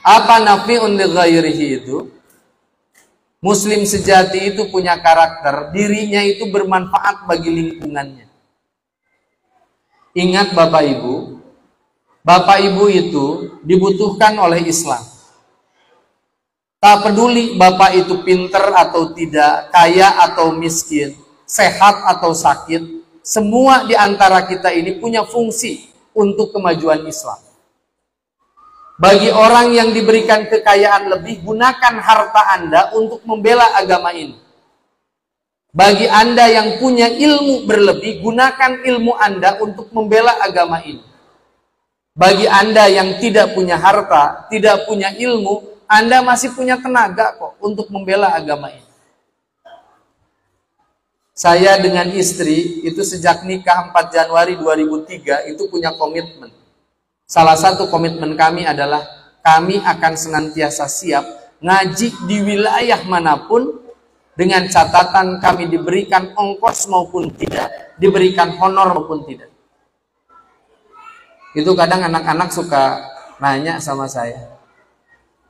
Apa nafi'un li ghairihi itu? Muslim sejati itu punya karakter, dirinya itu bermanfaat bagi lingkungannya. Ingat Bapak Ibu itu dibutuhkan oleh Islam. Tak peduli Bapak itu pinter atau tidak, kaya atau miskin, sehat atau sakit, semua di antara kita ini punya fungsi untuk kemajuan Islam. Bagi orang yang diberikan kekayaan lebih, gunakan harta Anda untuk membela agama ini. Bagi Anda yang punya ilmu berlebih, gunakan ilmu Anda untuk membela agama ini. Bagi Anda yang tidak punya harta, tidak punya ilmu, Anda masih punya tenaga kok untuk membela agama ini. Saya dengan istri itu sejak nikah 4 Januari 2003 itu punya komitmen. Salah satu komitmen kami adalah kami akan senantiasa siap ngaji di wilayah manapun dengan catatan kami diberikan ongkos maupun tidak, diberikan honor maupun tidak. Itu kadang anak-anak suka nanya sama saya,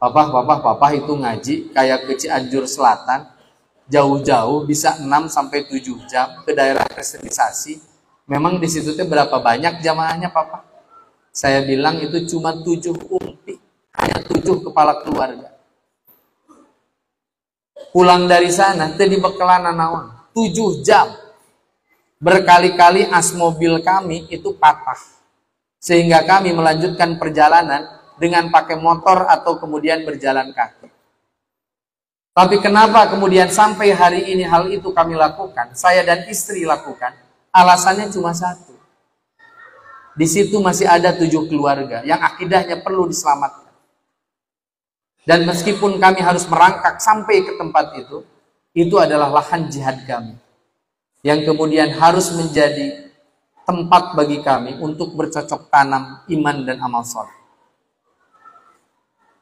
Papa itu ngaji kayak ke Cianjur Selatan, jauh-jauh bisa 6 sampai 7 jam ke daerah kristenisasi. Memang di situ berapa banyak jamaahnya, Papa? Saya bilang itu cuma 7 umpi, hanya 7 kepala keluarga. Pulang dari sana tadi bekalan nawang 7 jam. Berkali-kali as mobil kami itu patah. Sehingga kami melanjutkan perjalanan dengan pakai motor atau kemudian berjalan kaki. Tapi kenapa kemudian sampai hari ini hal itu kami lakukan, saya dan istri lakukan, alasannya cuma satu. Di situ masih ada 7 keluarga yang akidahnya perlu diselamatkan. Dan meskipun kami harus merangkak sampai ke tempat itu adalah lahan jihad kami. Yang kemudian harus menjadi tempat bagi kami untuk bercocok tanam iman dan amal soleh.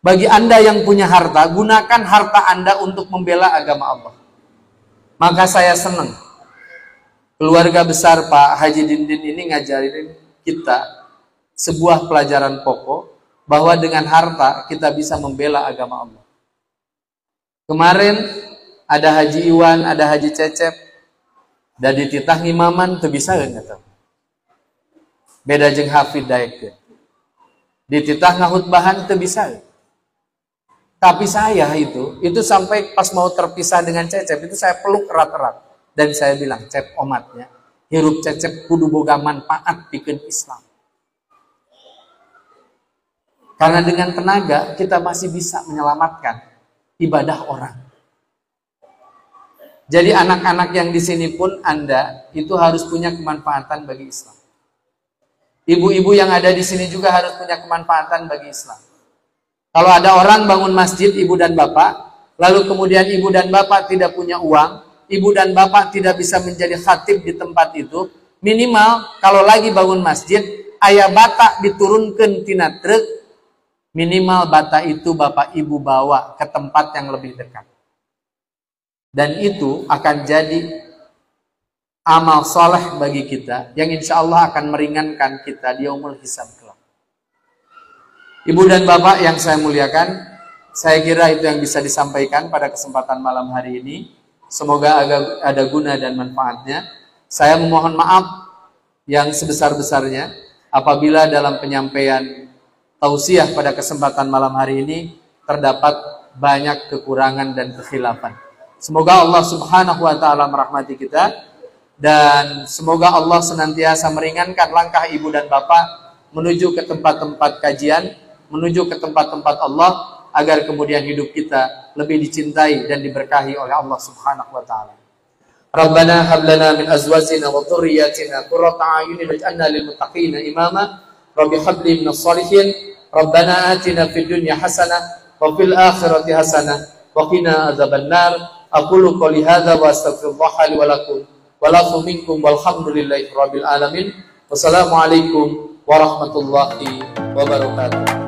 Bagi Anda yang punya harta, gunakan harta Anda untuk membela agama Allah. Maka saya senang. Keluarga besar Pak Haji Dindin ini ngajarin kita sebuah pelajaran pokok bahwa dengan harta kita bisa membela agama Allah. Kemarin ada Haji Iwan, ada Haji Cecep, dan dititah ngimaman tuh bisa nggak tahu. Beda jeung hafid daek. Dititah ngahutbahan tuh bisa. Tapi saya itu sampai pas mau terpisah dengan Cecep itu saya peluk erat-erat dan saya bilang, Cep omatnya, hirup Cecep kudu boga manfaat pikeun Islam. Karena dengan tenaga kita masih bisa menyelamatkan ibadah orang. Jadi anak-anak yang di sini pun Anda itu harus punya kemanfaatan bagi Islam. Ibu-ibu yang ada di sini juga harus punya kemanfaatan bagi Islam. Kalau ada orang bangun masjid, ibu dan bapak, lalu kemudian ibu dan bapak tidak punya uang, ibu dan bapak tidak bisa menjadi khatib di tempat itu, minimal kalau lagi bangun masjid, aya bata diturunkan tina truk, minimal bata itu bapak ibu bawa ke tempat yang lebih dekat. Dan itu akan jadi amal soleh bagi kita yang insya Allah akan meringankan kita di yaumul hisab kelak. Ibu dan bapak yang saya muliakan, saya kira itu yang bisa disampaikan pada kesempatan malam hari ini. Semoga ada guna dan manfaatnya. Saya memohon maaf yang sebesar-besarnya apabila dalam penyampaian tausiah pada kesempatan malam hari ini terdapat banyak kekurangan dan kekhilafan. Semoga Allah Subhanahu wa taala merahmati kita. Dan semoga Allah senantiasa meringankan langkah ibu dan bapak menuju ke tempat-tempat kajian, menuju ke tempat-tempat Allah, agar kemudian hidup kita lebih dicintai dan diberkahi oleh Allah Subhanahu wa taala. Rabbana hab lana min azwajina wa dhurriyyatina qurrata a'yunin waj'alna lil muttaqina imama. Rabbi hab li minas shalihin. Rabbana atina fid dunya hasanah wa fil akhirati hasanah wa qina adzabannar. Aqulu qouli hadza wa astaghfirullah li wa lakum. Walafu minkum walhamdulillahi rabbil alamin. Wassalamualaikum warahmatullahi wabarakatuh.